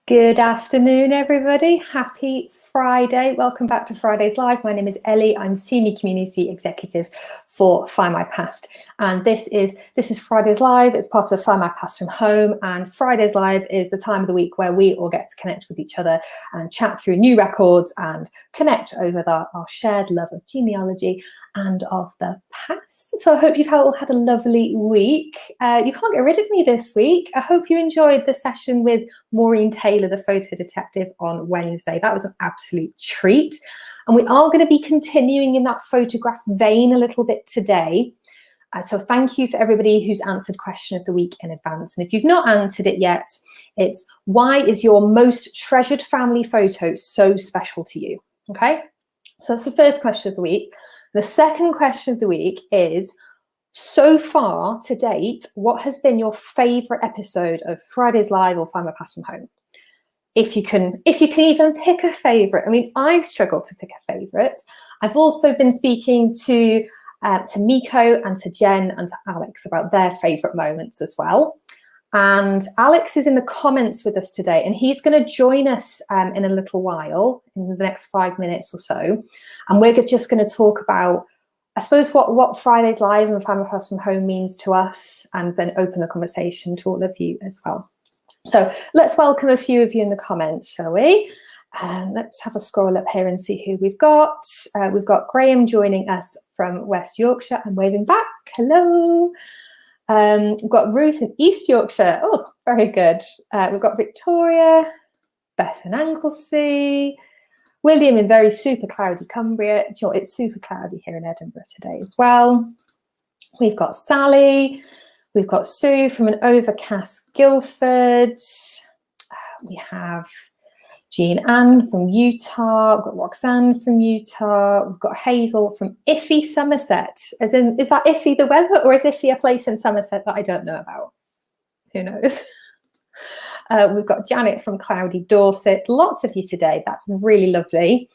Good afternoon, everybody. Happy Friday. Welcome back to Fridays Live. My name is Ellie. I'm Senior Community Executive for Findmypast. And this is Fridays Live. It's part of Findmypast from home. And Fridays Live is the time of the week where we all get to connect with each other and chat through new records and connect over our shared love of genealogy and of the past. So I hope you've all had a lovely week. You can't get rid of me this week. I hope you enjoyed the session with Maureen Taylor, the photo detective, on Wednesday. That was an absolute treat. And we are going to be continuing in that photograph vein a little bit today. So thank you for everybody who's answered question of the week in advance. And if you've not answered it yet, it's why is your most treasured family photo so special to you? Okay, so that's the first question of the week. The second question of the week is, so far to date, what has been your favourite episode of Fridays Live or Findmypast from home? If you can even pick a favourite. I mean, I've struggled to pick a favourite. I've also been speaking to Miko and to Jen and to Alex about their favourite moments as well. And Alex is in the comments with us today, and he's going to join us in a little while, in the next 5 minutes or so. And we're just going to talk about, I suppose, what Fridays Live and Findmypast from home means to us, and then open the conversation to all of you as well. So let's welcome a few of you in the comments, shall we? Let's have a scroll up here and see who we've got. We've got Graham joining us from West Yorkshire. I'm waving back. Hello. We've got Ruth in East Yorkshire. Oh, very good. We've got Victoria, Beth in Anglesey, William in very super cloudy Cumbria. Do you know what? It's super cloudy here in Edinburgh today as well. We've got Sally. We've got Sue from an overcast Guildford. We have Jean Ann from Utah. We've got Roxanne from Utah. We've got Hazel from Iffy, Somerset. As in, is that Iffy the weather, or is Iffy a place in Somerset that I don't know about? Who knows? We've got Janet from cloudy Dorset. Lots of you today. That's really lovely.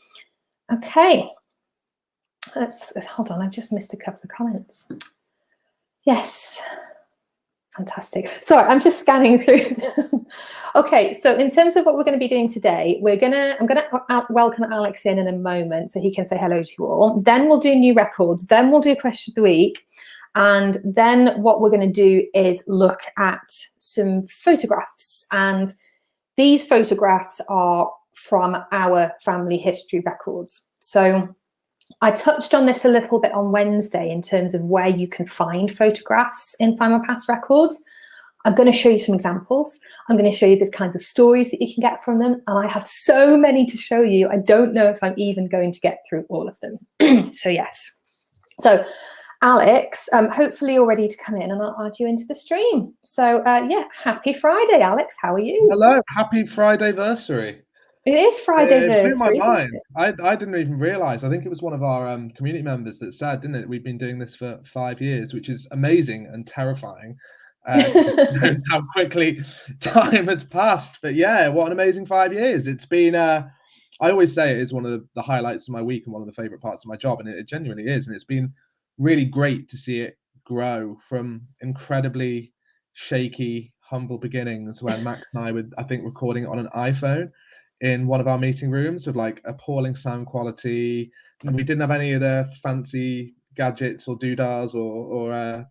Okay. Hold on, I've just missed a couple of comments. Yes. Fantastic. Sorry, I'm just scanning through them. Okay, so in terms of what we're going to be doing today, I'm going to welcome Alex in a moment so he can say hello to you all. Then we'll do new records. Then we'll do question of the week. And then what we're going to do is look at some photographs. And these photographs are from our family history records. So I touched on this a little bit on Wednesday in terms of where you can find photographs in Findmypast records. I'm going to show you some examples. I'm going to show you the kinds of stories that you can get from them. And I have so many to show you. I don't know if I'm even going to get through all of them. So yes. So Alex, hopefully you're ready to come in and I'll add you into the stream. So yeah, happy Friday, Alex. How are you? Hello, happy Friday-versary. It is Friday. It blew my mind. I didn't even realise. I think it was one of our community members that said, didn't it? We've been doing this for 5 years, which is amazing and terrifying. How quickly time has passed. But yeah, what an amazing 5 years. It's been, I always say it is one of the highlights of my week and one of the favourite parts of my job. And it genuinely is. And it's been really great to see it grow from incredibly shaky, humble beginnings when Max and I were, I think, recording it on an iPhone in one of our meeting rooms with like appalling sound quality. And we didn't have any of the fancy gadgets or doodahs or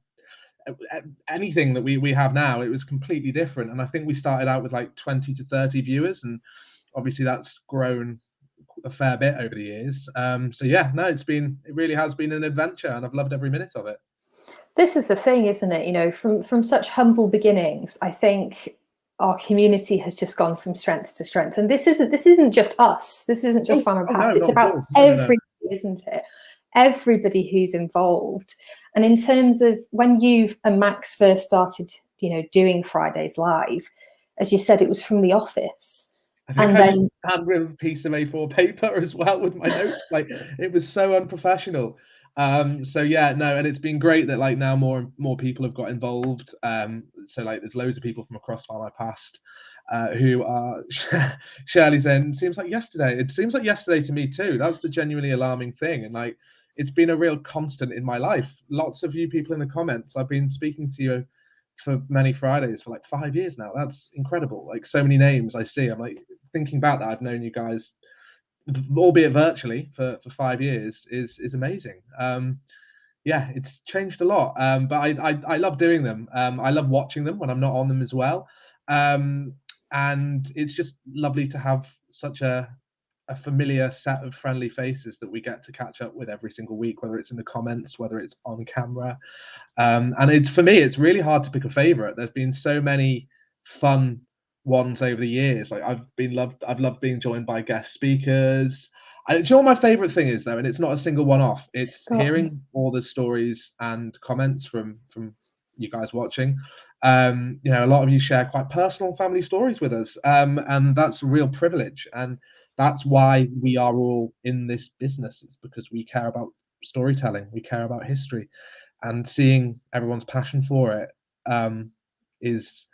anything that we have now. It was completely different. And I think we started out with like 20 to 30 viewers, and obviously that's grown a fair bit over the years. So yeah, no, it really has been an adventure, and I've loved every minute of it. This is the thing, isn't it? You know, from such humble beginnings, I think our community has just gone from strength to strength. And this isn't just us. This isn't just Findmypast. It's about everybody, isn't it? Everybody who's involved. And in terms of when you and Max first started, you know, doing Fridays Live, as you said, it was from the office. And then I had a handwritten piece of A4 paper as well with my notes. Like, it was so unprofessional. So yeah, no, and it's been great that like now more people have got involved. So like there's loads of people from across Findmypast who are Shirley's in. It seems like yesterday to me too. That's the genuinely alarming thing. And like, it's been a real constant in my life. Lots of you people in the comments, I've been speaking to you for many Fridays for like 5 years now. That's incredible. Like, so many names I see. I'm like thinking back that I've known you guys, albeit virtually, for 5 years is amazing. Yeah, it's changed a lot. But I love doing them. I love watching them when I'm not on them as well. And it's just lovely to have such a familiar set of friendly faces that we get to catch up with every single week, whether it's in the comments, whether it's on camera. And it's, for me, it's really hard to pick a favorite. There's been so many fun ones over the years. Like, I've loved being joined by guest speakers. Do you know what my favorite thing is, though? And it's not a single one-off. It's hearing all the stories and comments from you guys watching. You know, a lot of you share quite personal family stories with us, and that's a real privilege. And that's why we are all in this business. It's because we care about storytelling, we care about history, and seeing everyone's passion for it is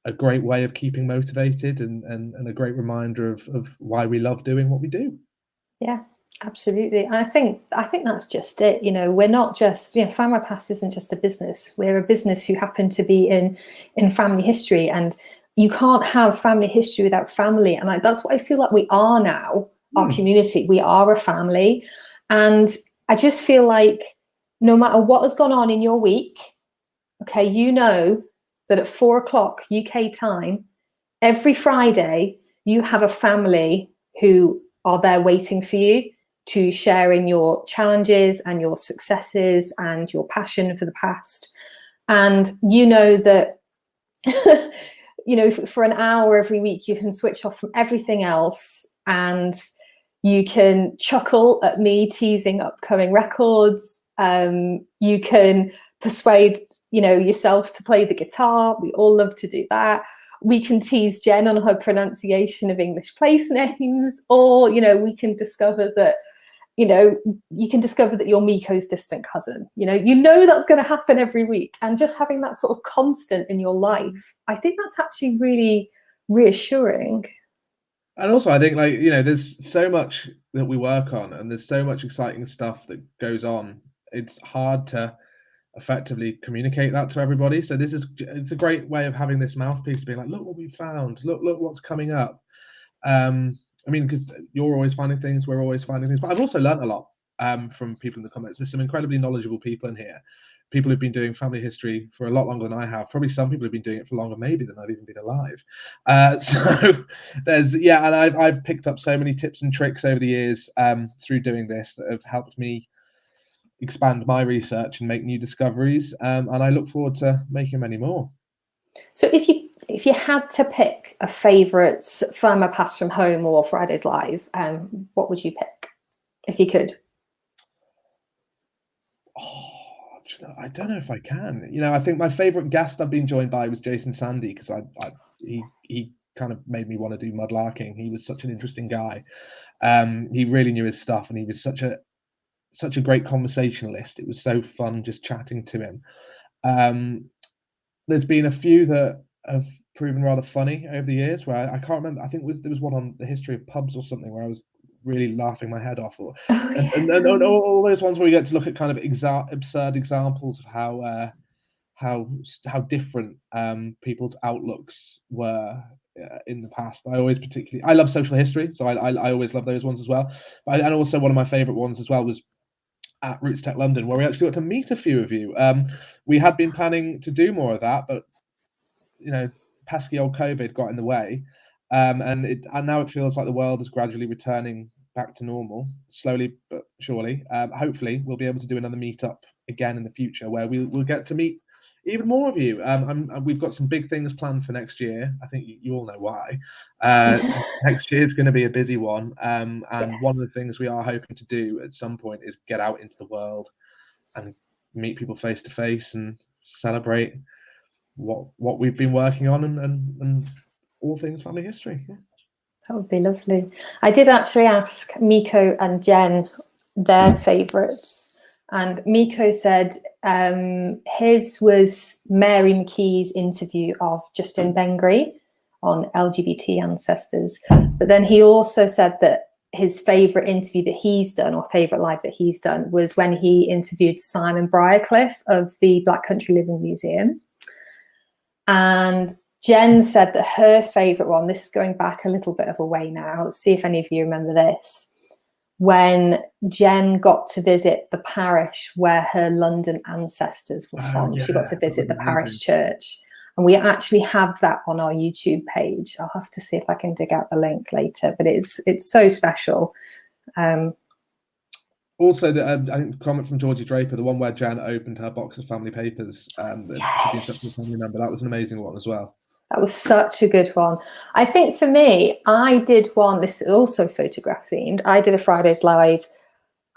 a great way of keeping motivated, and a great reminder of why we love doing what we do. Yeah, absolutely. I think that's just it. You know, we're not just, you know, Findmypast isn't just a business. We're a business who happen to be in family history, and you can't have family history without family. And that's what I feel like we are now. Our community, we are a family, and I just feel like no matter what has gone on in your week, okay, you know that at 4 o'clock UK time, every Friday, you have a family who are there waiting for you to share in your challenges and your successes and your passion for the past. And you know that, you know, for an hour every week, you can switch off from everything else, and you can chuckle at me teasing upcoming records. You can persuade, you know, yourself to play the guitar. We all love to do that. We can tease Jen on her pronunciation of English place names, or, you know, we can discover that, you know, you can discover that you're Miko's distant cousin. You know that's going to happen every week. And just having that sort of constant in your life, I think that's actually really reassuring. And also, I think, like, you know, there's so much that we work on, and there's so much exciting stuff that goes on. It's hard to effectively communicate that to everybody. So it's a great way of having this mouthpiece, being like, look what we found, look what's coming up. I mean, because you're always finding things, we're always finding things, but I've also learned a lot from people in the comments. There's some incredibly knowledgeable people in here, people who've been doing family history for a lot longer than I have. Probably some people have been doing it for longer maybe than I've even been alive. So there's, yeah, and I've picked up so many tips and tricks over the years through doing this that have helped me expand my research and make new discoveries, and I look forward to making many more. So if you had to pick a favourite Findmypast from home or Fridays Live, what would you pick if you could? Oh, I don't know if I can. You know, I think my favourite guest I've been joined by was Jason Sandy, because he kind of made me want to do mudlarking. He was such an interesting guy. He really knew his stuff, and he was such a great conversationalist. It was so fun just chatting to him. There's been a few that have proven rather funny over the years, where I can't remember. I think there was one on the history of pubs or something, where I was really laughing my head off. And all those ones where we get to look at kind of absurd examples of how different people's outlooks were in the past. I love social history, so I always love those ones as well. And also, one of my favourite ones as well was at Roots Tech London, where we actually got to meet a few of you. We had been planning to do more of that, but, you know, pesky old COVID got in the way, and now it feels like the world is gradually returning back to normal, slowly but surely. Hopefully we'll be able to do another meetup again in the future, where we'll get to meet even more of you. We've got some big things planned for next year. I think you all know why. Next year is going to be a busy one, and yes, one of the things we are hoping to do at some point is get out into the world and meet people face to face and celebrate what we've been working on, and all things family history. Yeah. That would be lovely. I did actually ask Miko and Jen their favourites, and Miko said his was Mary McKee's interview of Justin Bengry on LGBT ancestors. But then he also said that his favourite interview that he's done, or favourite live that he's done, was when he interviewed Simon Briarcliffe of the Black Country Living Museum. And Jen said that her favourite one, this is going back a little bit of a way now, let's see if any of you remember this, when Jen got to visit the parish where her London ancestors were from. Yeah, she got to visit the parish church. And we actually have that on our YouTube page. I'll have to see if I can dig out the link later, but it's so special. Also, I think comment from Georgie Draper, the one where Jan opened her box of family papers, Yes. family member, that was an amazing one as well. That was such a good one. I think for me, I did one, this is also photograph themed. I did a Fridays Live,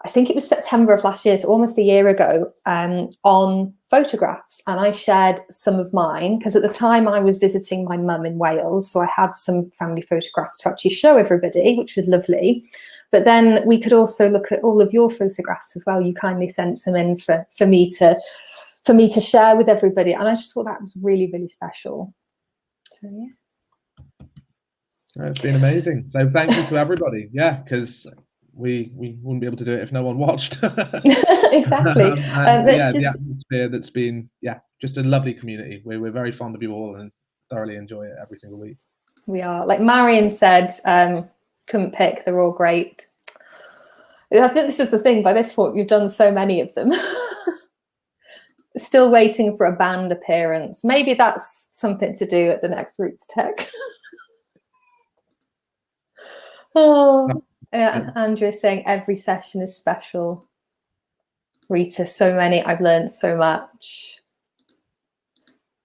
I think it was September of last year, so almost a year ago, on photographs. And I shared some of mine because at the time I was visiting my mum in Wales. So I had some family photographs to actually show everybody, which was lovely. But then we could also look at all of your photographs as well. You kindly sent some in for me to share with everybody. And I just thought that was really, really special. So, yeah. It's been amazing. So thank you to everybody. Yeah, because we wouldn't be able to do it if no one watched. Exactly. The atmosphere that's been, just a lovely community. We're very fond of you all and thoroughly enjoy it every single week. We are. Like Marion said, couldn't pick, they're all great. I think this is the thing, by this point, you've done so many of them. Still waiting for a band appearance. Maybe that's something to do at the next Roots Tech. Yeah, Andrew's saying every session is special. Rita, so many, I've learned so much.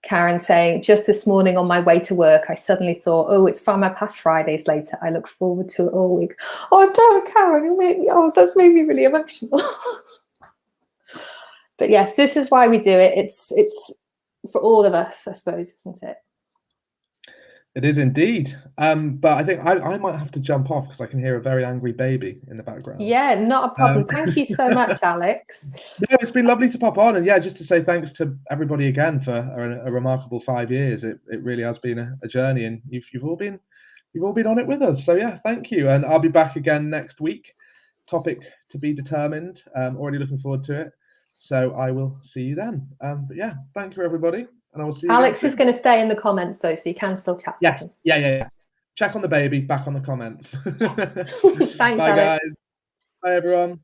Karen saying, just this morning on my way to work, I suddenly thought, oh, it's Findmypast Fridays later. I look forward to it all week. Oh, don't, Karen, you made me, that's made me really emotional. But yes, this is why we do it. It's for all of us, I suppose, isn't it? It is indeed. But I think I might have to jump off because I can hear a very angry baby in the background. Yeah, not a problem. Thank you so much, Alex. No, it's been lovely to pop on, and just to say thanks to everybody again for a remarkable 5 years. It really has been a journey, and you've all been on it with us. So yeah, thank you, and I'll be back again next week. Topic to be determined. Already looking forward to it. So I will see you then. But yeah, thank you everybody. And I will see you. Alex is going to stay in the comments though, so you can still chat. Yes. Yeah. Check on the baby, back on the comments. Thanks, Bye, Alex. guys. Bye, everyone.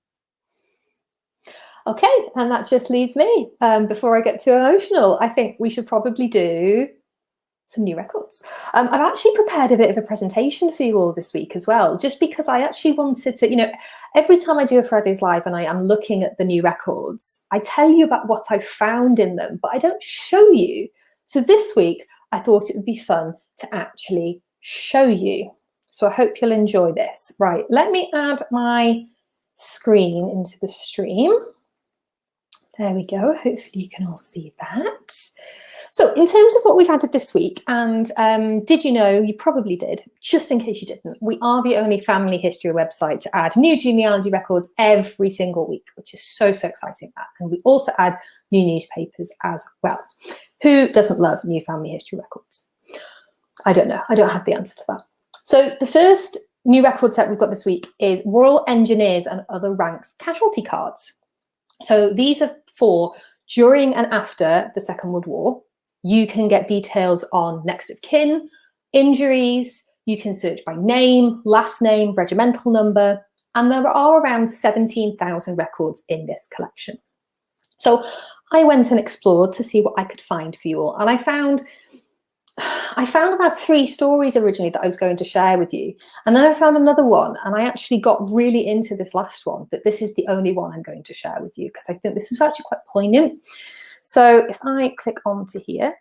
Okay, and that just leaves me. Before I get too emotional, I think we should probably do some new records. I've actually prepared a bit of a presentation for you all this week as well, just because I actually wanted to, every time I do a Fridays Live and I am looking at the new records, I tell you about what I found in them, but I don't show you. So this week, I thought it would be fun to actually show you. So I hope you'll enjoy this. Right, let me add my screen into the stream. There we go. Hopefully you can all see that. So in terms of what we've added this week, and did you know, you probably did, just in case you didn't, we are the only family history website to add new genealogy records every single week, which is so exciting. And we also add new newspapers as well. Who doesn't love new family history records? I don't know. I don't have the answer to that. So the first new record set we've got this week is Royal Engineers and Other Ranks casualty cards. So these are for during and after the Second World War. You can get details on next of kin, injuries, you can search by name, last name, regimental number, and there are around 17,000 records in this collection. So I went and explored to see what I could find for you all, and I found about 3 stories originally that I was going to share with you, and then I found another one, and I actually got really into this last one, but this is the only one I'm going to share with you because I think this was actually quite poignant. So if I click onto here,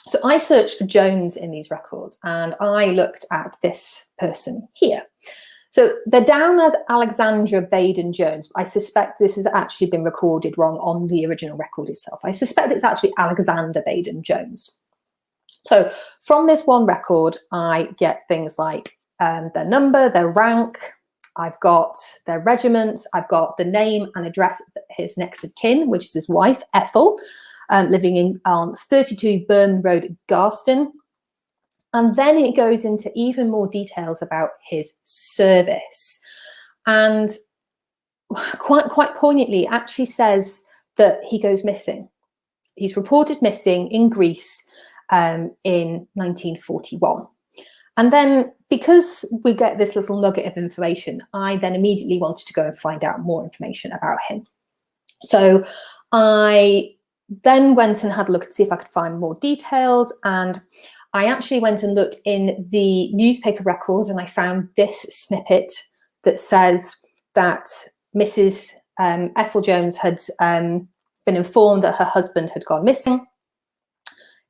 so I searched for Jones in these records and I looked at this person here. So they're down as Alexandra Baden Jones, but I suspect this has actually been recorded wrong on the original record itself. I suspect it's actually Alexander Baden Jones. So from this one record, I get things like their number, their rank, I've got their regiment, I've got the name and address of his next of kin, which is his wife, Ethel, living on 32 Burn Road, Garston. And then it goes into even more details about his service. And quite poignantly, it actually says that he goes missing. He's reported missing in Greece in 1941. And then, because we get this little nugget of information, I then immediately wanted to go and find out more information about him. So I then went and had a look to see if I could find more details, and I actually went and looked in the newspaper records, and I found this snippet that says that Mrs. Ethel Jones had been informed that her husband had gone missing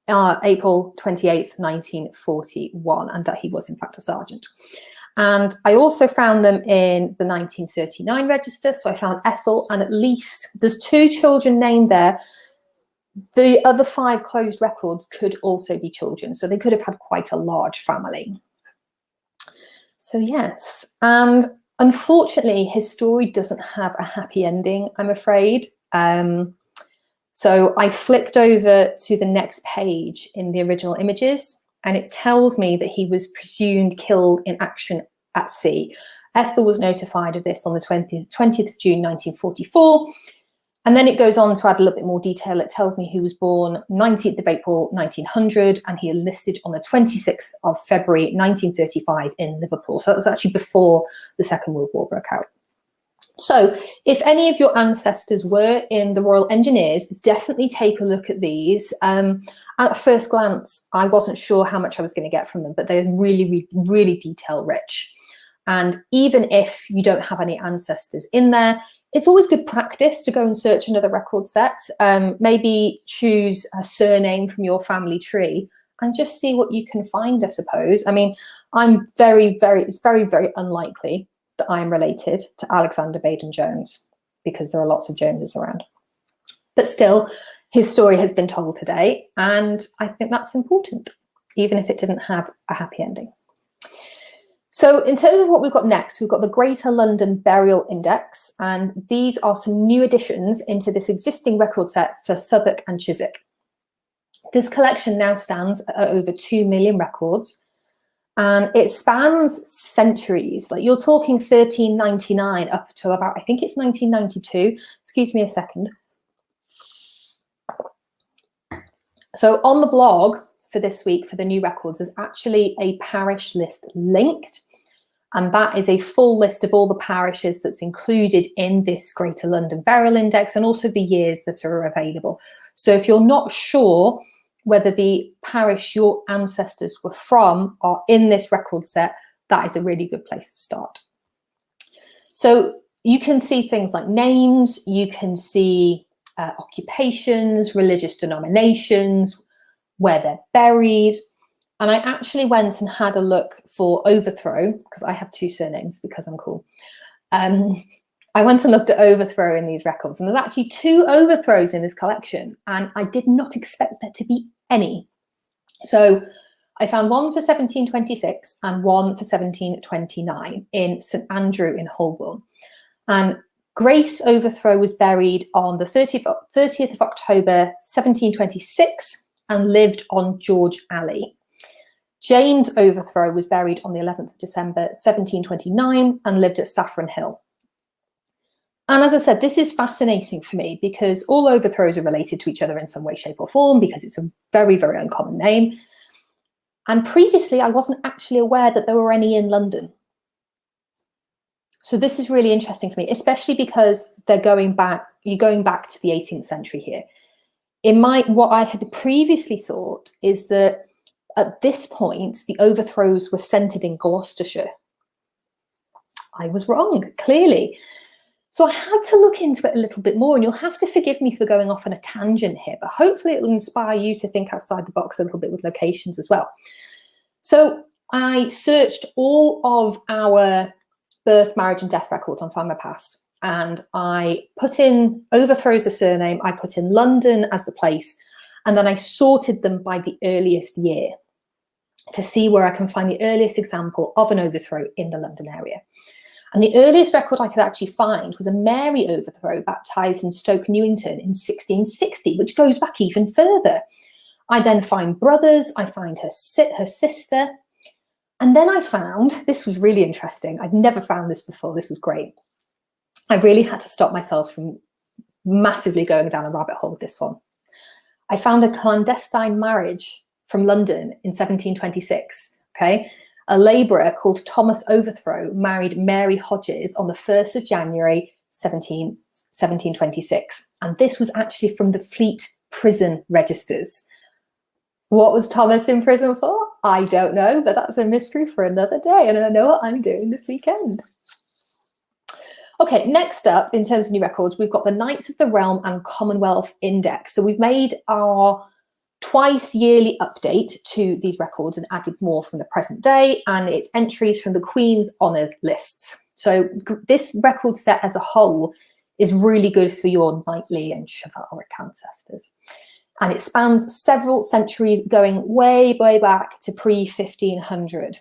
April 28th, 1941, and that he was in fact a sergeant. And I also found them in the 1939 register. So I found Ethel, and at least there's 2 children named there. The other 5 closed records could also be children, so they could have had quite a large family. So yes, and unfortunately his story doesn't have a happy ending, I'm afraid. So I flicked over to the next page in the original images, and it tells me that he was presumed killed in action at sea. Ethel was notified of this on the 20th of June 1944. And then it goes on to add a little bit more detail. It tells me he was born 19th of April 1900, and he enlisted on the 26th of February 1935 in Liverpool. So that was actually before the Second World War broke out. So if any of your ancestors were in the Royal Engineers, definitely take a look at these. At first glance, I wasn't sure how much I was going to get from them, but they're really, really detail rich. And even if you don't have any ancestors in there, it's always good practice to go and search another record set. Maybe choose a surname from your family tree and just see what you can find, I suppose. I mean, it's very, very unlikely that I'm related to Alexander Baden-Jones, because there are lots of Joneses around. But still, his story has been told today, and I think that's important, even if it didn't have a happy ending. So in terms of what we've got next, we've got the Greater London Burial Index, and these are some new additions into this existing record set for Southwark and Chiswick. This collection now stands at over 2 million records, and it spans centuries. Like, you're talking 1399 up to about, I think it's 1992. Excuse me a second. So on the blog for this week, for the new records, there's actually a parish list linked, and that is a full list of all the parishes that's included in this Greater London Burial Index, and also the years that are available. So if you're not sure whether the parish your ancestors were from are in this record set, that is a really good place to start. So you can see things like names, you can see occupations, religious denominations, where they're buried. And I actually went and had a look for overthrow, because I have 2 surnames because I'm cool. I went and looked at overthrow in these records, and there's actually 2 overthrows in this collection, and I did not expect there to be any. So I found one for 1726 and one for 1729 in St Andrew in Holborn. And Grace Overthrow was buried on the 30th of October 1726 and lived on George Alley. James Overthrow was buried on the 11th of December 1729 and lived at Saffron Hill. And as I said, this is fascinating for me because all overthrows are related to each other in some way, shape or form, because it's a very, very uncommon name. And previously, I wasn't actually aware that there were any in London. So this is really interesting for me, especially because you're going back to the 18th century here. What I had previously thought is that at this point, the overthrows were centred in Gloucestershire. I was wrong, clearly. So I had to look into it a little bit more, and you'll have to forgive me for going off on a tangent here, but hopefully it will inspire you to think outside the box a little bit with locations as well. So I searched all of our birth, marriage and death records on Findmypast, and I put in overthrow as the surname, I put in London as the place, and then I sorted them by the earliest year to see where I can find the earliest example of an overthrow in the London area. And the earliest record I could actually find was a Mary Overthrow baptised in Stoke Newington in 1660, which goes back even further. I then find brothers, I find her sister, and then I found, this was really interesting, I'd never found this before, this was great. I really had to stop myself from massively going down a rabbit hole with this one. I found a clandestine marriage from London in 1726, okay? A labourer called Thomas Overthrow married Mary Hodges on the 1st of January 1726. And this was actually from the Fleet prison registers. What was Thomas in prison for? I don't know, but that's a mystery for another day. And I know what I'm doing this weekend. Okay, next up, in terms of new records, we've got the Knights of the Realm and Commonwealth Index. So we've made our twice yearly update to these records and added more from the present day, and it's entries from the Queen's Honours lists. So this record set as a whole is really good for your knightly and chivalric ancestors. And it spans several centuries, going way, way back to pre-1500.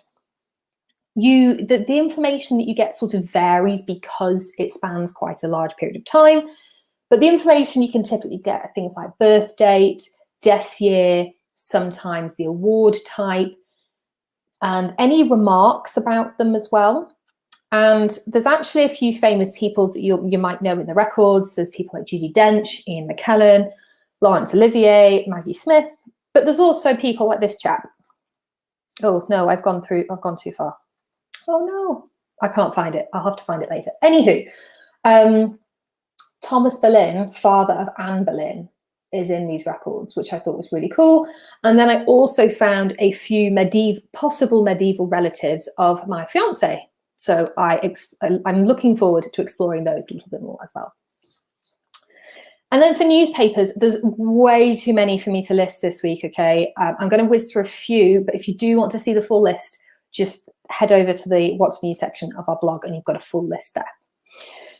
The information that you get sort of varies because it spans quite a large period of time, but the information you can typically get are things like birth date, death year, sometimes the award type, and any remarks about them as well. And there's actually a few famous people that you might know in the records. There's people like Judi Dench, Ian McKellen, Laurence Olivier, Maggie Smith, but there's also people like this chap. Oh no, I've gone too far. Oh no, I can't find it. I'll have to find it later. Anywho, Thomas Boleyn, father of Anne Boleyn, is in these records, which I thought was really cool. And then I also found a few possible medieval relatives of my fiance. So I'm looking forward to exploring those a little bit more as well. And then for newspapers, there's way too many for me to list this week, okay? I'm going to whiz through a few, but if you do want to see the full list, just head over to the What's New section of our blog and you've got a full list there.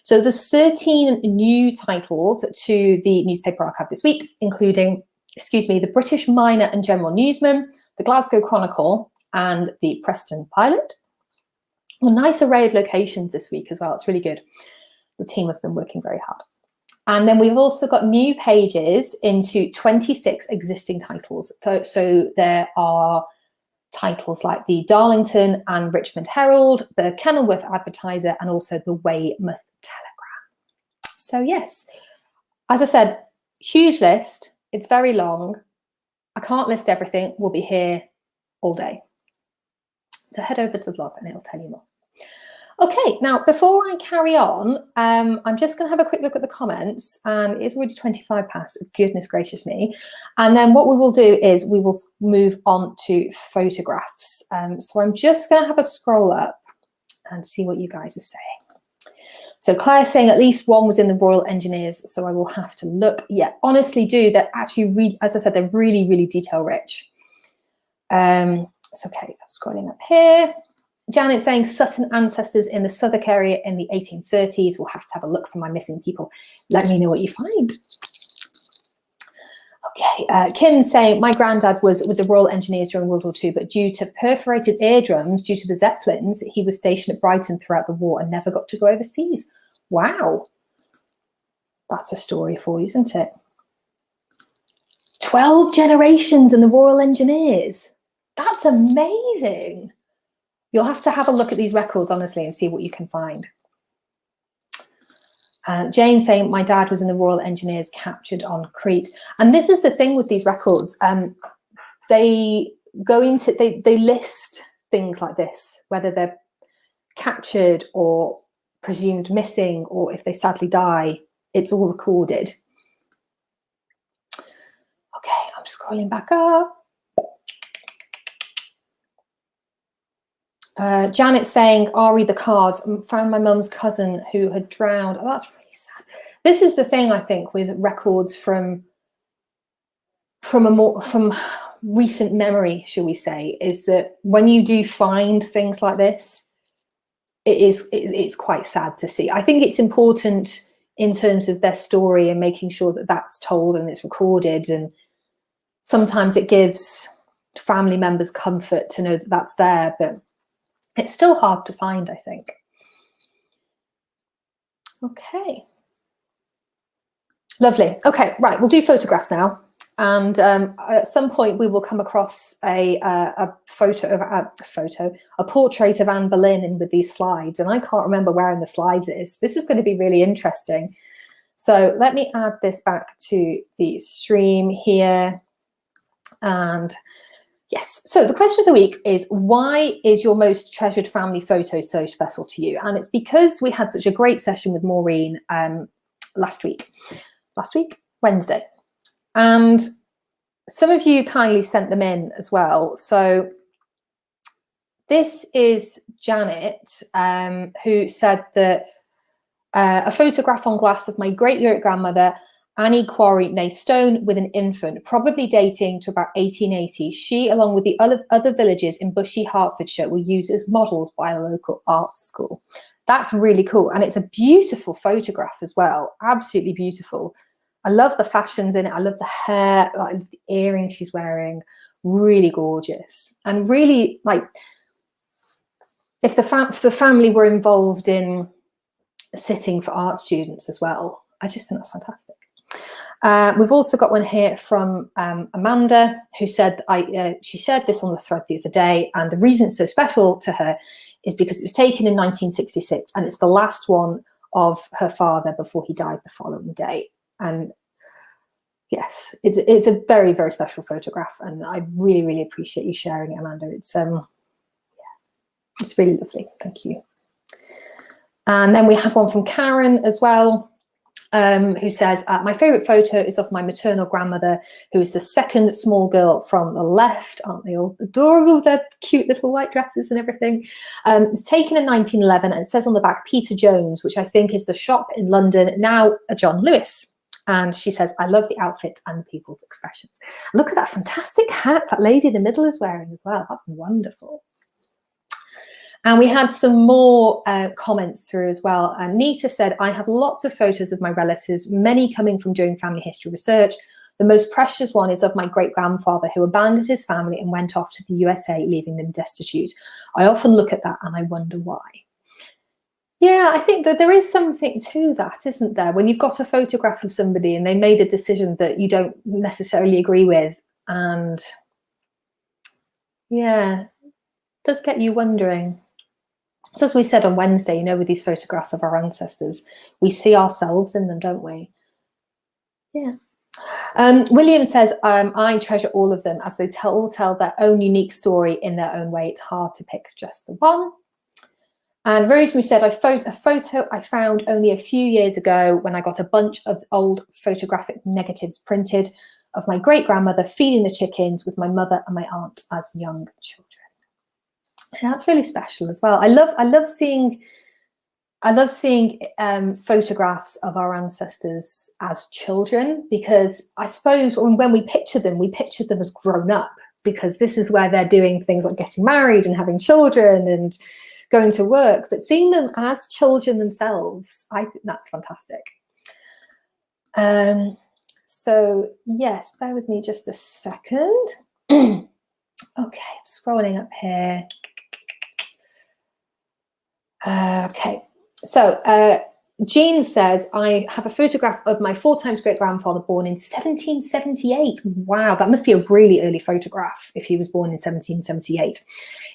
So there's 13 new titles to the newspaper archive this week, including, the British Miner and General Newsman, the Glasgow Chronicle, and the Preston Pilot. A nice array of locations this week as well. It's really good. The team have been working very hard. And then we've also got new pages into 26 existing titles. So there are titles like the Darlington and Richmond Herald, the Kenilworth Advertiser, and also the Weymouth Telegram. So yes, as I said, huge list. It's very long. I can't list everything. We'll be here all day. So head over to the blog and it'll tell you more. Okay, now before I carry on, I'm just going to have a quick look at the comments, and it's already 25 past, goodness gracious me. And then what we will do is we will move on to photographs. So I'm just going to have a scroll up and see what you guys are saying. So Claire's saying at least one was in the Royal Engineers, so I will have to look. Yeah, honestly do. They're actually, as I said, they're really, really detail rich. It's okay, I'm scrolling up here. Janet saying Sutton ancestors in the Southwark area in the 1830s. We'll have to have a look for my missing people. Let me know what you find. Okay, Kim saying my granddad was with the Royal Engineers during World War II, but due to perforated eardrums, due to the Zeppelins, he was stationed at Brighton throughout the war and never got to go overseas. Wow. That's a story for you, isn't it? 12 generations in the Royal Engineers. That's amazing. You'll have to have a look at these records, honestly, and see what you can find. Jane saying, my dad was in the Royal Engineers captured on Crete. And this is the thing with these records. They list things like this, whether they're captured or presumed missing, or if they sadly die, it's all recorded. Okay, I'm scrolling back up. Janet saying, Ari the cards, found my mum's cousin who had drowned. Oh, that's really sad. This is the thing, I think, with records from recent memory, shall we say, is that when you do find things like this, it's quite sad to see. I think it's important in terms of their story and making sure that that's told and it's recorded, and sometimes it gives family members comfort to know that that's there, but it's still hard to find, I think. Okay. Lovely. Okay, right, we'll do photographs now. And at some point we will come across a portrait of Anne Boleyn with these slides. And I can't remember where in the slides it is. This is going to be really interesting. So let me add this back to the stream here. And Yes. So the question of the week is, why is your most treasured family photo so special to you? And it's because we had such a great session with Maureen last week, Wednesday. And some of you kindly sent them in as well. So this is Janet, who said that a photograph on glass of my great-great-grandmother, Annie Quarry née Stone, with an infant, probably dating to about 1880. She, along with the other villages in Bushy, Hertfordshire, were used as models by a local art school. That's really cool. And it's a beautiful photograph as well. Absolutely beautiful. I love the fashions in it. I love the hair, like the earrings she's wearing. Really gorgeous. And really, like, if the family were involved in sitting for art students as well, I just think that's fantastic. We've also got one here from Amanda, who said she shared this on the thread the other day, and the reason it's so special to her is because it was taken in 1966, and it's the last one of her father before he died the following day. And yes, it's a very, very special photograph, and I really, really appreciate you sharing it, Amanda. It's it's really lovely. Thank you. And then we have one from Karen as well, who says, my favourite photo is of my maternal grandmother, who is the second small girl from the left. Aren't they all adorable? Their cute little white dresses and everything. It's taken in 1911, and it says on the back, Peter Jones, which I think is the shop in London, now a John Lewis. And she says, I love the outfit and the people's expressions. Look at that fantastic hat that lady in the middle is wearing as well. That's wonderful. And we had some more comments through as well. Nita said, I have lots of photos of my relatives, many coming from doing family history research. The most precious one is of my great-grandfather, who abandoned his family and went off to the USA, leaving them destitute. I often look at that and I wonder why. Yeah, I think that there is something to that, isn't there? When you've got a photograph of somebody and they made a decision that you don't necessarily agree with, and yeah, it does get you wondering. So as we said on Wednesday, you know, with these photographs of our ancestors, we see ourselves in them, don't we? Yeah. William says, I treasure all of them as they all tell their own unique story in their own way. It's hard to pick just the one. And Rosemary said, a photo I found only a few years ago when I got a bunch of old photographic negatives printed of my great-grandmother feeding the chickens with my mother and my aunt as young children. And that's really special as well. I love seeing photographs of our ancestors as children, because I suppose when we picture them as grown up, because this is where they're doing things like getting married and having children and going to work. But seeing them as children themselves, I think that's fantastic. So yes, bear with me just a second. Okay, scrolling up here. Okay, so Jean says, I have a photograph of my 4 times great-grandfather born in 1778. Wow, that must be a really early photograph if he was born in 1778.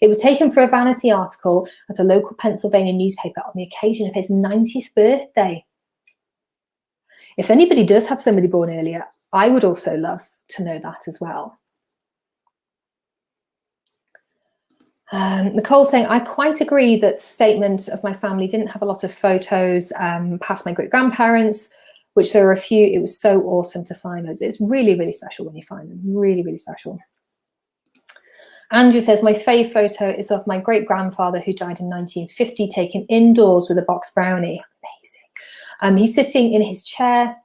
It was taken for a vanity article at a local Pennsylvania newspaper on the occasion of his 90th birthday. If anybody does have somebody born earlier, I would also love to know that as well. Nicole saying, I quite agree that the statement of my family didn't have a lot of photos past my great-grandparents, which there were a few. It was so awesome to find those. It's really, really special when you find them. Really, really special. Andrew says, my fave photo is of my great-grandfather who died in 1950, taken indoors with a box brownie. Amazing. He's sitting in his chair,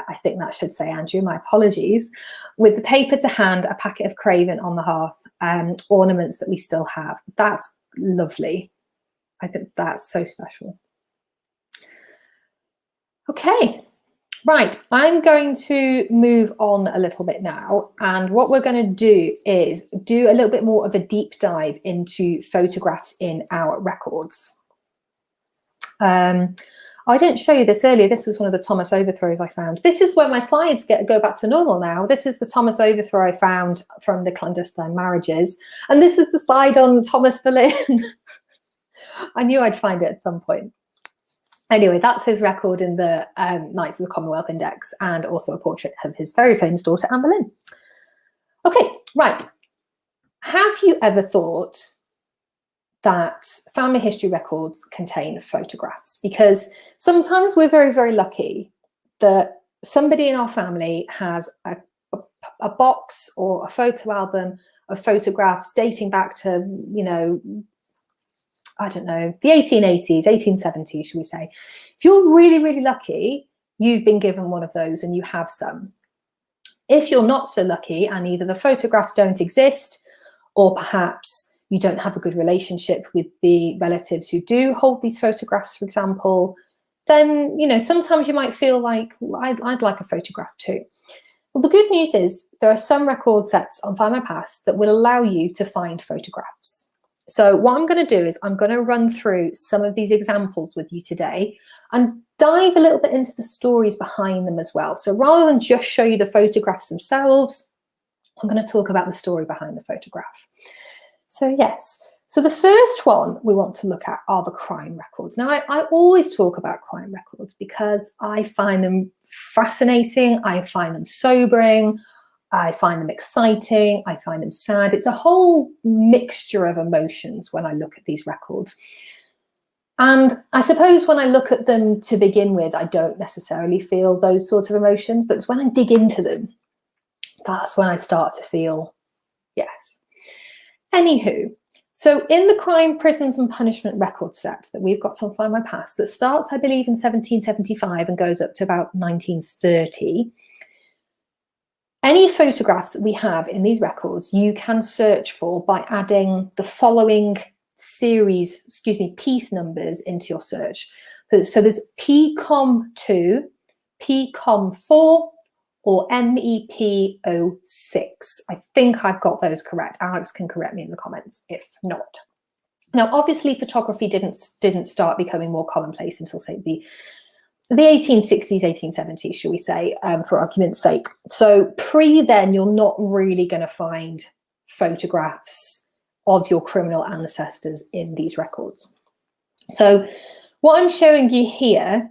I think that should say, Andrew, my apologies, with the paper to hand, a packet of Craven on the hearth, ornaments that we still have. That's lovely. I think that's so special. Okay, right, I'm going to move on a little bit now, and what we're going to do is do a little bit more of a deep dive into photographs in our records. I didn't show you this earlier. This was one of the Thomas overthrows I found. This is where my slides go back to normal now. This is the Thomas overthrow I found from the clandestine marriages. And this is the slide on Thomas Boleyn. I knew I'd find it at some point. Anyway, that's his record in the Knights of the Commonwealth Index, and also a portrait of his very famous daughter, Anne Boleyn. Okay, right. Have you ever thought that family history records contain photographs? Because sometimes we're very, very lucky that somebody in our family has a box or a photo album of photographs dating back to, you know, I don't know, the 1880s, 1870s, should we say. If you're really, really lucky, you've been given one of those and you have some. If you're not so lucky and either the photographs don't exist, or perhaps you don't have a good relationship with the relatives who do hold these photographs, for example, then, you know, sometimes you might feel like, well, I'd like a photograph too. Well, the good news is there are some record sets on Findmypast that will allow you to find photographs. So what I'm going to do is I'm going to run through some of these examples with you today and dive a little bit into the stories behind them as well. So rather than just show you the photographs themselves, I'm going to talk about the story behind the photograph. So yes, so the first one we want to look at are the crime records. Now, I always talk about crime records because I find them fascinating, I find them sobering, I find them exciting, I find them sad. It's a whole mixture of emotions when I look at these records. And I suppose when I look at them to begin with, I don't necessarily feel those sorts of emotions, but it's when I dig into them, that's when I start to feel, yes. Anywho, so in the crime, prisons and punishment record set that we've got on Findmypast that starts, I believe, in 1775 and goes up to about 1930, any photographs that we have in these records, you can search for by adding the following piece numbers into your search. So there's PCOM2, PCOM4, or MEP06. I think I've got those correct. Alex can correct me in the comments if not. Now, obviously, photography didn't start becoming more commonplace until, say, the 1860s, 1870s, shall we say, for argument's sake. So pre-then, you're not really going to find photographs of your criminal ancestors in these records. So what I'm showing you here,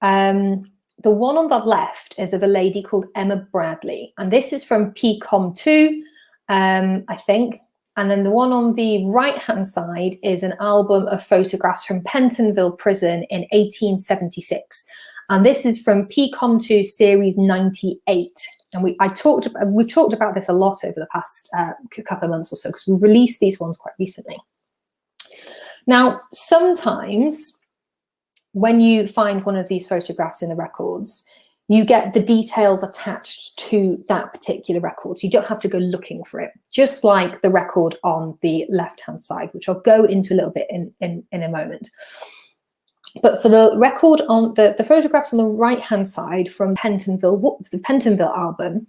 the one on the left is of a lady called Emma Bradley, and this is from PCOM2, I think. And then the one on the right-hand side is an album of photographs from Pentonville Prison in 1876. And this is from PCOM2 series 98. And we've talked about this a lot over the past couple of months or so, because we released these ones quite recently. Now, sometimes when you find one of these photographs in the records, you get the details attached to that particular record. So you don't have to go looking for it, just like the record on the left-hand side, which I'll go into a little bit in a moment. But for the record on the photographs on the right-hand side from Pentonville, the Pentonville album,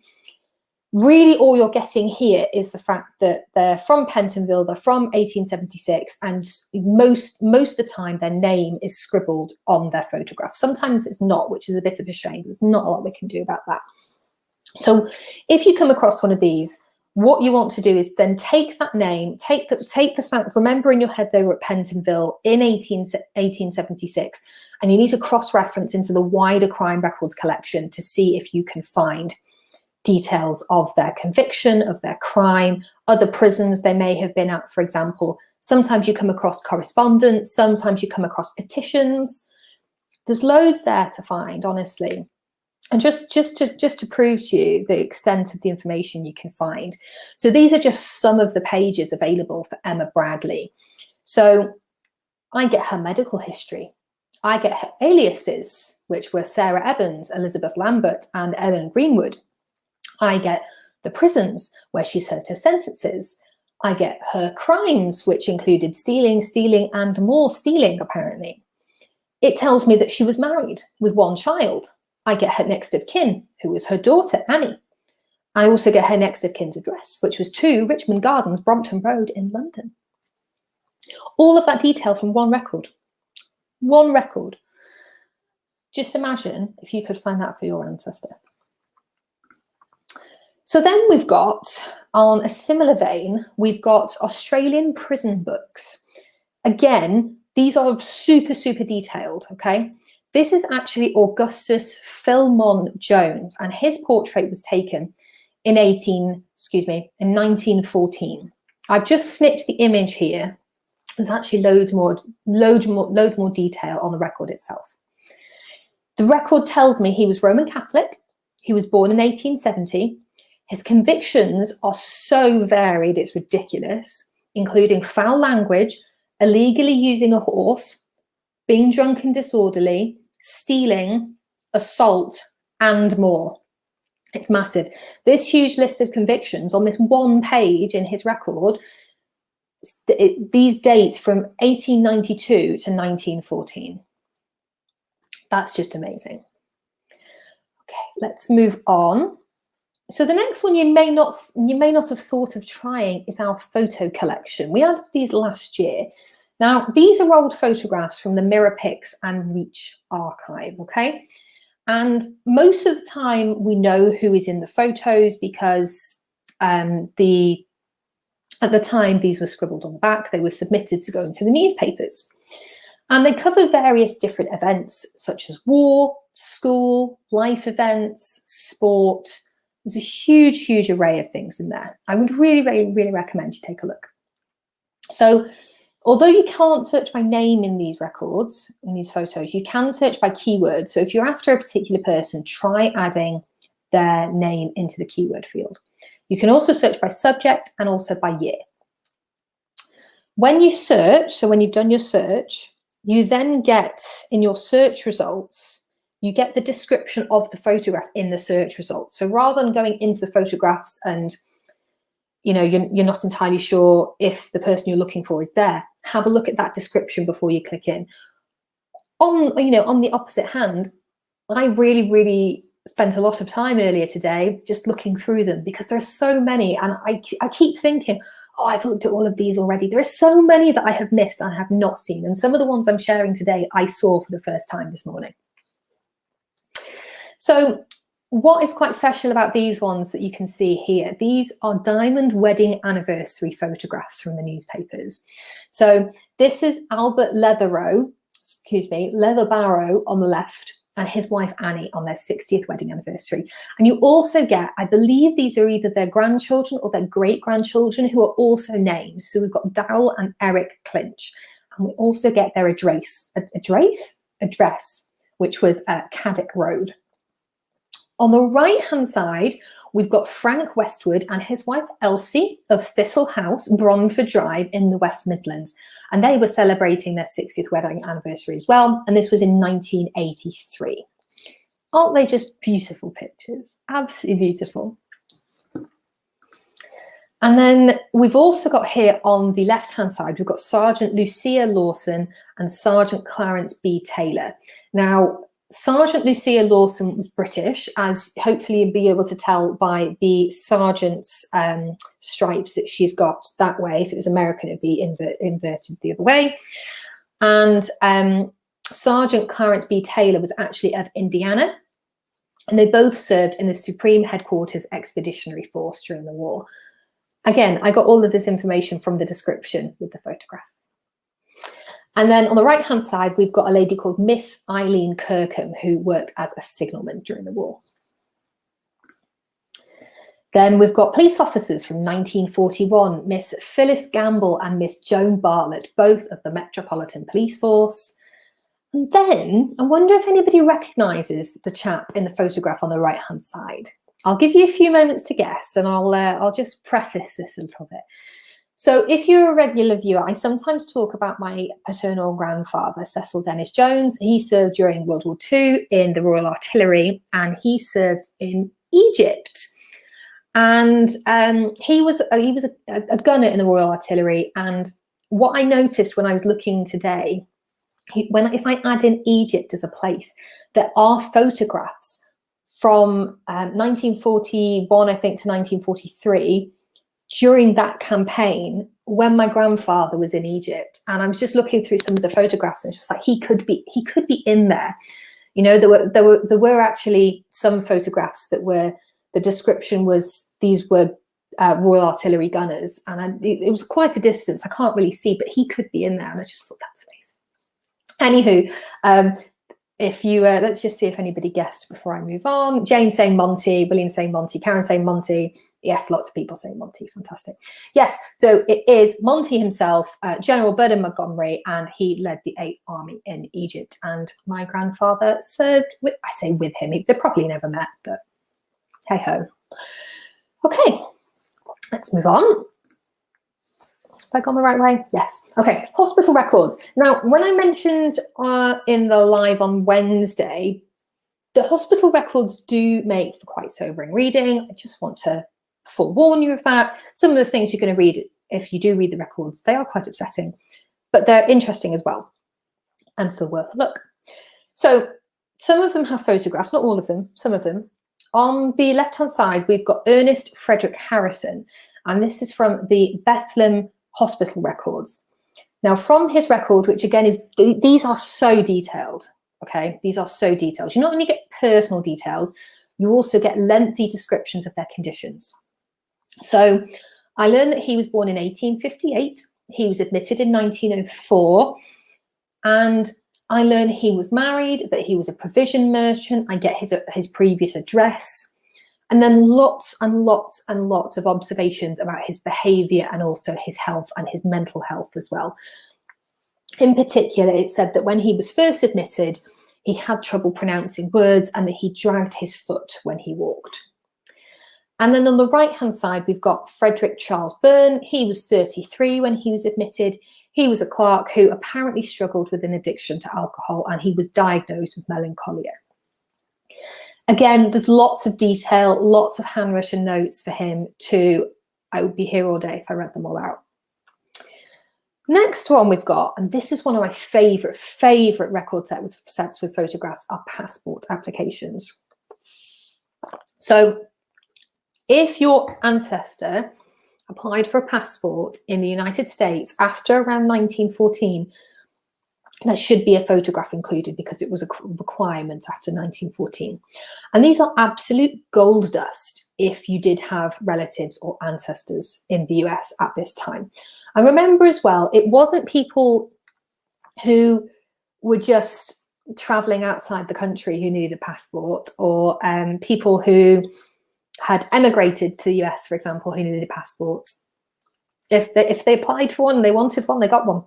really all you're getting here is the fact that they're from Pentonville, they're from 1876, and most of the time their name is scribbled on their photograph. Sometimes it's not, which is a bit of a shame. There's not a lot we can do about that. So if you come across one of these, what you want to do is then take that name, take the fact, remember in your head they were at Pentonville in 1876, and you need to cross-reference into the wider crime records collection to see if you can find details of their conviction, of their crime, other prisons they may have been at, for example. Sometimes you come across correspondence, sometimes you come across petitions. There's loads there to find, honestly. And just to prove to you the extent of the information you can find. So these are just some of the pages available for Emma Bradley. So I get her medical history. I get her aliases, which were Sarah Evans, Elizabeth Lambert, and Ellen Greenwood. I get the prisons where she served her sentences. I get her crimes, which included stealing, and more stealing, apparently. It tells me that she was married with one child. I get her next of kin, who was her daughter, Annie. I also get her next of kin's address, which was 2 Richmond Gardens, Brompton Road in London. All of that detail from one record. One record. Just imagine if you could find that for your ancestor. So then we've got, on a similar vein, we've got Australian prison books. Again, these are super, super detailed, okay? This is actually Augustus Philmon Jones, and his portrait was taken in 1914. I've just snipped the image here. There's actually loads more detail on the record itself. The record tells me he was Roman Catholic. He was born in 1870. His convictions are so varied, it's ridiculous, including foul language, illegally using a horse, being drunk and disorderly, stealing, assault, and more. It's massive. This huge list of convictions on this one page in his record, these dates from 1892 to 1914. That's just amazing. Okay, let's move on. So the next one you may not have thought of trying is our photo collection. We had these last year. Now, these are old photographs from the Mirrorpics and Reach archive, okay? And most of the time we know who is in the photos because at the time these were scribbled on the back, they were submitted to go into the newspapers. And they cover various different events such as war, school, life events, sport. There's a huge, huge array of things in there. I would really, really, really recommend you take a look. So although you can't search by name in these records, in these photos, you can search by keywords. So if you're after a particular person, try adding their name into the keyword field. You can also search by subject and also by year. When you search, so when you've done your search, you then get in your search results, you get the description of the photograph in the search results. So rather than going into the photographs and you're not entirely sure if the person you're looking for is there, have a look at that description before you click in. On the opposite hand, I really, really spent a lot of time earlier today just looking through them because there are so many, and I keep thinking, oh, I've looked at all of these already. There are so many that I have missed and have not seen, and some of the ones I'm sharing today I saw for the first time this morning. So what is quite special about these ones that you can see here, these are diamond wedding anniversary photographs from the newspapers. So this is Albert Leatherbarrow on the left and his wife Annie on their 60th wedding anniversary. And you also get, I believe these are either their grandchildren or their great-grandchildren who are also named. So we've got Darrell and Eric Clinch. And we also get their address, which was at Caddick Road. On the right-hand side, we've got Frank Westwood and his wife Elsie of Thistle House, Bronford Drive in the West Midlands. And they were celebrating their 60th wedding anniversary as well. And this was in 1983. Aren't they just beautiful pictures? Absolutely beautiful. And then we've also got here on the left-hand side, we've got Sergeant Lucia Lawson and Sergeant Clarence B. Taylor. Now, Sergeant Lucia Lawson was British, as hopefully you'll be able to tell by the sergeant's stripes that she's got that way. If it was American, it'd be inverted the other way. And Sergeant Clarence B. Taylor was actually of Indiana, and they both served in the Supreme Headquarters Expeditionary Force during the war. Again, I got all of this information from the description with the photograph. And then on the right-hand side, we've got a lady called Miss Eileen Kirkham, who worked as a signalman during the war. Then we've got police officers from 1941, Miss Phyllis Gamble and Miss Joan Bartlett, both of the Metropolitan Police Force. And then I wonder if anybody recognises the chap in the photograph on the right-hand side. I'll give you a few moments to guess, and I'll just preface this a little bit. So if you're a regular viewer, I sometimes talk about my paternal grandfather, Cecil Dennis Jones. He served during World War II in the Royal Artillery, and he served in Egypt. And he was a gunner in the Royal Artillery. And what I noticed when I was looking today, if I add in Egypt as a place, there are photographs from 1941, I think, to 1943, during that campaign when my grandfather was in Egypt. And I was just looking through some of the photographs, and it's just like he could be in there. You know, there were actually some photographs that were, the description was these were Royal Artillery gunners, and it was quite a distance. I can't really see, but he could be in there, and I just thought that's amazing. Anywho, if you, let's just see if anybody guessed before I move on. Jane saying Monty, William saying Monty, Karen saying Monty. Yes, lots of people saying Monty, fantastic. Yes, so it is Monty himself, General Bernard Montgomery, and he led the 8th Army in Egypt. And my grandfather served with, I say with him, they probably never met, but hey ho. Okay, let's move on. Have I gone the right way? Yes. Okay, hospital records. Now, when I mentioned in the live on Wednesday, the hospital records do make for quite sobering reading. I just want to forewarn you of that. Some of the things you're going to read, if you do read the records, they are quite upsetting, but they're interesting as well and still worth a look. So some of them have photographs, not all of them, some of them. On the left-hand side, we've got Ernest Frederick Harrison, and this is from the Bethlehem hospital records. Now, from his record, which again is, these are so detailed, okay? These are so detailed. You not only get personal details, you also get lengthy descriptions of their conditions. So I learned that he was born in 1858. He was admitted in 1904. And I learned he was married, that he was a provision merchant. I get his previous address. And then lots and lots and lots of observations about his behaviour and also his health and his mental health as well. In particular, it said that when he was first admitted, he had trouble pronouncing words and that he dragged his foot when he walked. And then on the right-hand side, we've got Frederick Charles Byrne. He was 33 when he was admitted. He was a clerk who apparently struggled with an addiction to alcohol, and he was diagnosed with melancholia. Again, there's lots of detail, lots of handwritten notes for him too. I would be here all day if I read them all out. Next one we've got, and this is one of my favourite record sets with photographs, are passport applications. So if your ancestor applied for a passport in the United States after around 1914, there should be a photograph included because it was a requirement after 1914. And these are absolute gold dust if you did have relatives or ancestors in the US at this time. And remember as well, it wasn't people who were just traveling outside the country who needed a passport, or people who had emigrated to the US, for example, who needed passports. If they applied for one and they wanted one, they got one.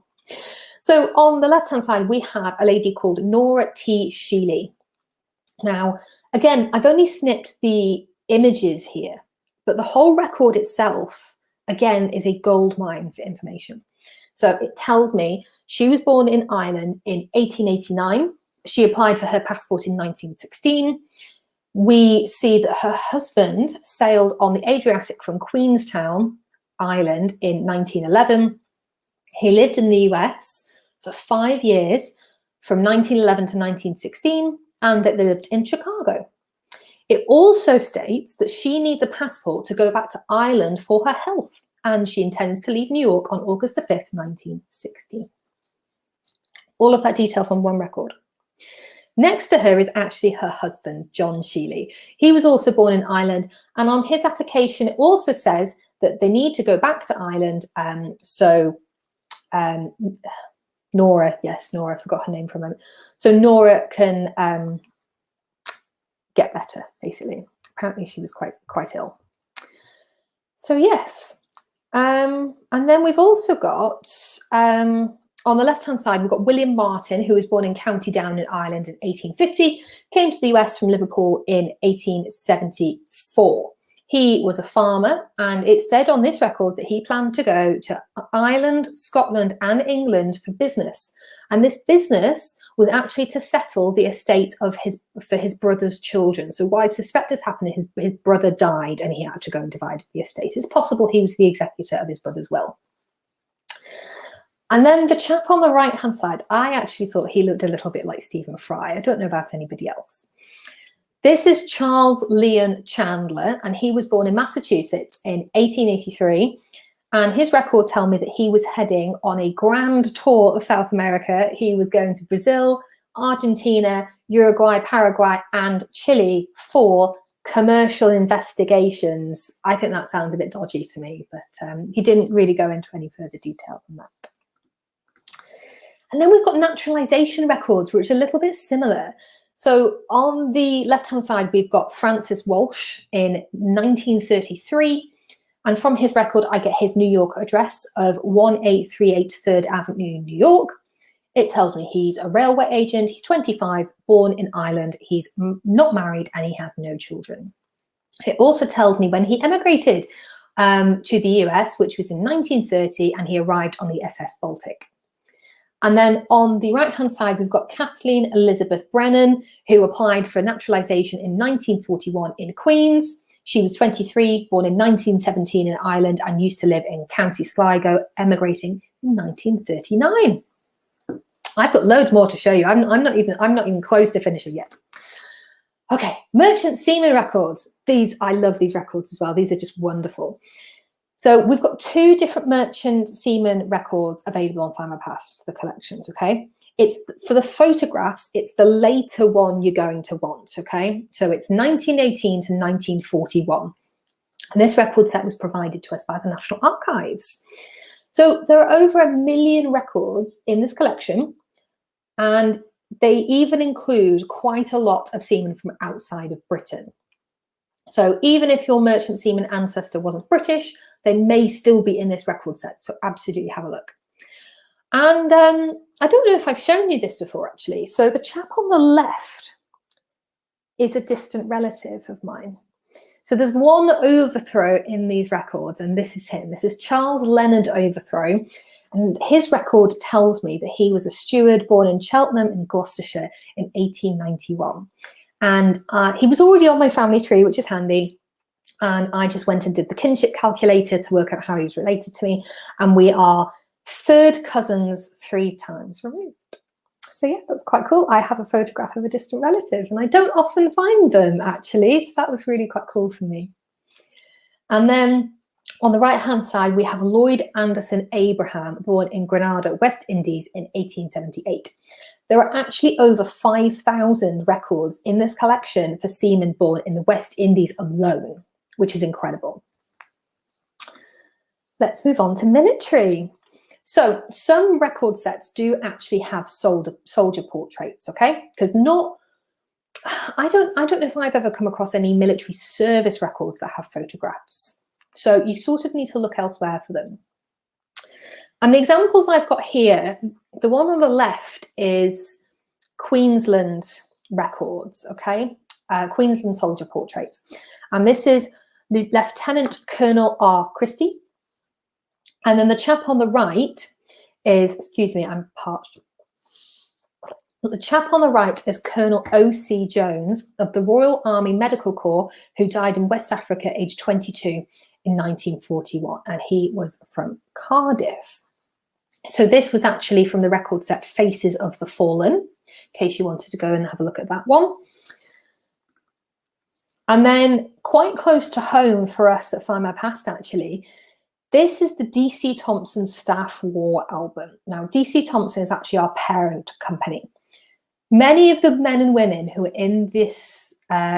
So on the left-hand side, we have a lady called Nora T. Sheely. Now, again, I've only snipped the images here, but the whole record itself, again, is a gold mine for information. So it tells me she was born in Ireland in 1889. She applied for her passport in 1916. We see that her husband sailed on the Adriatic from Queenstown, Ireland in 1911. He lived in the US for 5 years, from 1911 to 1916, and that they lived in Chicago. It also states that she needs a passport to go back to Ireland for her health, and she intends to leave New York on August the 5th, 1960. All of that detail from one record. Next to her is actually her husband, John Sheely. He was also born in Ireland, and on his application, it also says that they need to go back to Ireland. Nora, yes, Nora, I forgot her name for a moment. So Nora can get better, basically. Apparently she was quite ill. So yes, and then we've also got, on the left-hand side, we've got William Martin, who was born in County Down in Ireland in 1850, came to the US from Liverpool in 1874. He was a farmer, and it said on this record that he planned to go to Ireland, Scotland, and England for business. And this business was actually to settle the estate of his brother's children. So what I suspect has happened is his brother died, and he had to go and divide the estate. It's possible he was the executor of his brother's will. And then the chap on the right-hand side, I actually thought he looked a little bit like Stephen Fry. I don't know about anybody else. This is Charles Leon Chandler, and he was born in Massachusetts in 1883. And his record tell me that he was heading on a grand tour of South America. He was going to Brazil, Argentina, Uruguay, Paraguay, and Chile for commercial investigations. I think that sounds a bit dodgy to me, but he didn't really go into any further detail than that. And then we've got naturalization records, which are a little bit similar. So on the left-hand side, we've got Francis Walsh in 1933. And from his record, I get his New York address of 1838 3rd Avenue, New York. It tells me he's a railway agent, he's 25, born in Ireland, he's not married, and he has no children. It also tells me when he emigrated to the US, which was in 1930, and he arrived on the SS Baltic. And then on the right-hand side, we've got Kathleen Elizabeth Brennan, who applied for naturalization in 1941 in Queens. She was 23, born in 1917 in Ireland, and used to live in County Sligo, emigrating in 1939. I've got loads more to show you. I'm not even close to finishing yet. Okay, merchant seaman records. I love these records as well. These are just wonderful. So we've got 2 different merchant seaman records available on Findmypast, the collections, okay? It's for the photographs, it's the later one you're going to want, okay? So it's 1918 to 1941. And this record set was provided to us by the National Archives. So there are over 1 million records in this collection, and they even include quite a lot of seamen from outside of Britain. So even if your merchant seaman ancestor wasn't British, they may still be in this record set. So absolutely have a look. And I don't know if I've shown you this before, actually. So the chap on the left is a distant relative of mine. So there's one Overthrow in these records, and this is him. This is Charles Leonard Overthrow. And his record tells me that he was a steward born in Cheltenham in Gloucestershire in 1891. And he was already on my family tree, which is handy. And I just went and did the kinship calculator to work out how he was related to me. And we are 3rd cousins 3 times removed. So yeah, that's quite cool. I have a photograph of a distant relative, and I don't often find them, actually. So that was really quite cool for me. And then on the right-hand side, we have Lloyd Anderson Abraham, born in Grenada, West Indies in 1878. There are actually over 5,000 records in this collection for seamen born in the West Indies alone, which is incredible. Let's move on to military. So some record sets do actually have soldier portraits, okay? Because I don't know if I've ever come across any military service records that have photographs. So you sort of need to look elsewhere for them. And the examples I've got here, the one on the left is Queensland records, okay? Queensland soldier portraits. And this is Lieutenant Colonel R. Christie. And then the chap on the right is, excuse me, I'm parched. The chap on the right is Colonel O.C. Jones of the Royal Army Medical Corps, who died in West Africa aged 22 in 1941. And he was from Cardiff. So this was actually from the record set Faces of the Fallen, in case you wanted to go and have a look at that one. And then quite close to home for us at Findmypast, actually, this is the DC Thompson Staff War album. Now, DC Thompson is actually our parent company. Many of the men and women who are in this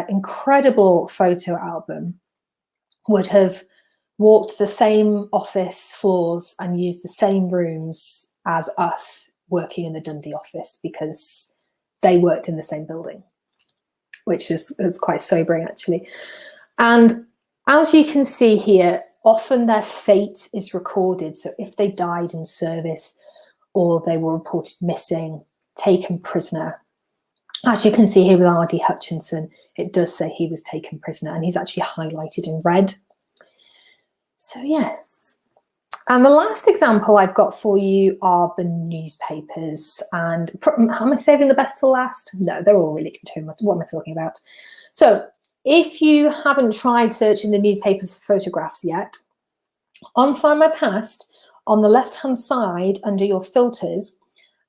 incredible photo album would have walked the same office floors and used the same rooms as us working in the Dundee office, because they worked in the same building, which was quite sobering, actually. And as you can see here, often their fate is recorded. So if they died in service or they were reported missing, taken prisoner. As you can see here with R.D. Hutchinson, it does say he was taken prisoner, and he's actually highlighted in red. So yes. And the last example I've got for you are the newspapers. And am I saving the best till last? No, they're all really good too. What am I talking about? So if you haven't tried searching the newspapers for photographs yet, on Findmypast, on the left-hand side under your filters,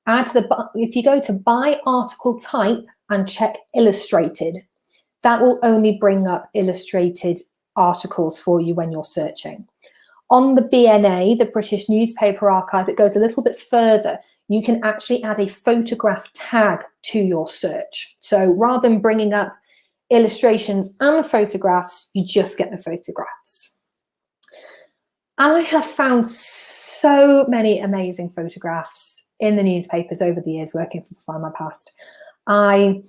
if you go to buy article type and check illustrated, that will only bring up illustrated articles for you when you're searching. On the BNA, the British Newspaper Archive, it goes a little bit further. You can actually add a photograph tag to your search. So rather than bringing up illustrations and photographs, you just get the photographs. I have found so many amazing photographs in the newspapers over the years working for Findmypast. I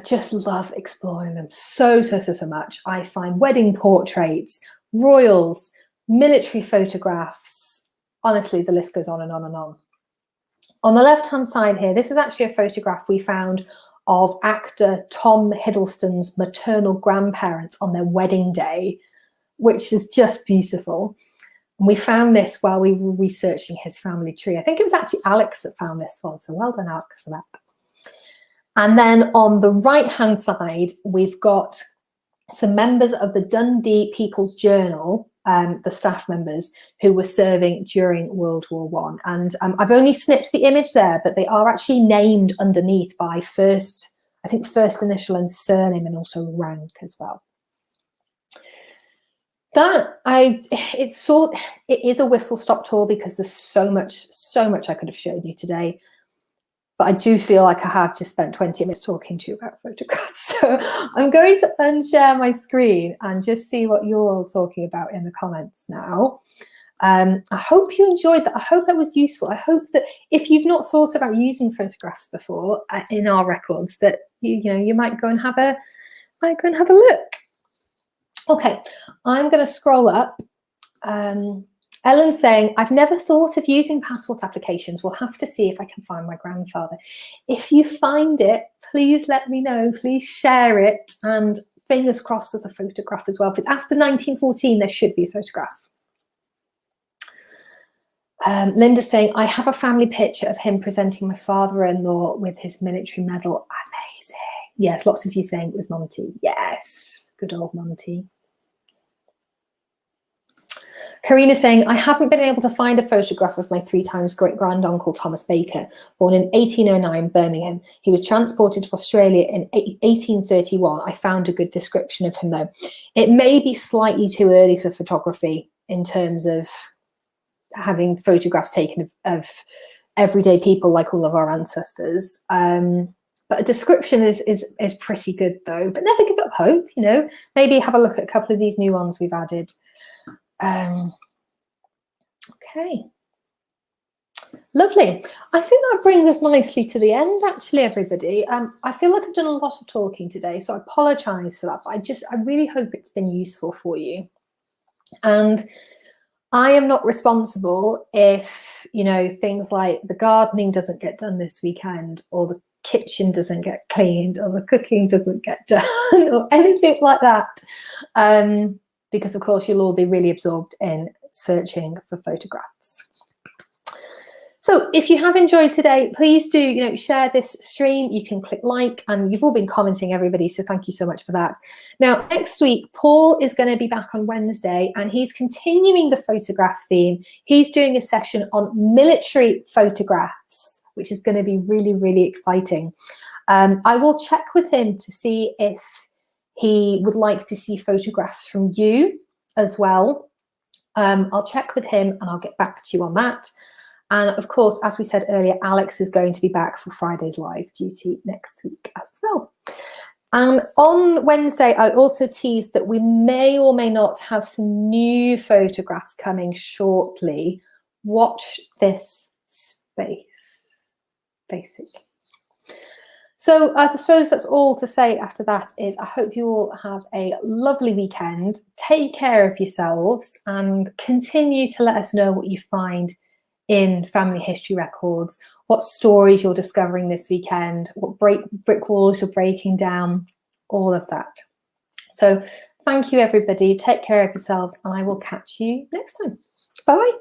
just love exploring them so much. I find wedding portraits, royals, military photographs. Honestly, the list goes on and on and on. On the left-hand side here, this is actually a photograph we found of actor Tom Hiddleston's maternal grandparents on their wedding day, which is just beautiful. And we found this while we were researching his family tree. I think it was actually Alex that found this one, so well done, Alex, for that. And then on the right-hand side, we've got some members of the Dundee People's Journal, the staff members who were serving during World War I. And I've only snipped the image there, but they are actually named underneath by first initial and surname, and also rank as well. It is a whistle-stop tour because there's so much I could have shown you today. But I do feel like I have just spent 20 minutes talking to you about photographs. So I'm going to unshare my screen and just see what you're all talking about in the comments now. I hope you enjoyed that. I hope that was useful. I hope that if you've not thought about using photographs before in our records, that you might go and have a look. Okay, I'm going to scroll up. Ellen's saying, I've never thought of using passport applications. We'll have to see if I can find my grandfather. If you find it, please let me know. Please share it. And fingers crossed there's a photograph as well. If it's after 1914, there should be a photograph. Linda's saying, I have a family picture of him presenting my father-in-law with his military medal. Amazing. Yes, lots of you saying it was Monty. Yes, good old Monty. Karina saying, I haven't been able to find a photograph of my 3 times great-granduncle Thomas Baker, born in 1809, Birmingham. He was transported to Australia in 1831. I found a good description of him, though. It may be slightly too early for photography in terms of having photographs taken of everyday people like all of our ancestors. But a description is pretty good, though. But never give up hope, Maybe have a look at a couple of these new ones we've added. Okay, lovely. I think that brings us nicely to the end, actually, everybody. I feel like I've done a lot of talking today, so I apologise for that, but I really hope it's been useful for you. And I am not responsible if, things like the gardening doesn't get done this weekend, or the kitchen doesn't get cleaned, or the cooking doesn't get done, or anything like that. Because of course you'll all be really absorbed in searching for photographs. So if you have enjoyed today, please do share this stream. You can click like, and you've all been commenting, everybody, so thank you so much for that. Now next week Paul is going to be back on Wednesday, and he's continuing the photograph theme. He's doing a session on military photographs, which is going to be really exciting. I will check with him to see if he would like to see photographs from you as well. I'll check with him and I'll get back to you on that. And of course, as we said earlier, Alex is going to be back for Friday's live duty next week as well. And on Wednesday, I also teased that we may or may not have some new photographs coming shortly. Watch this space, basically. So I suppose that's all to say after that is I hope you all have a lovely weekend. Take care of yourselves and continue to let us know what you find in family history records, what stories you're discovering this weekend, what brick walls you're breaking down, all of that. So thank you, everybody. Take care of yourselves, and I will catch you next time. Bye.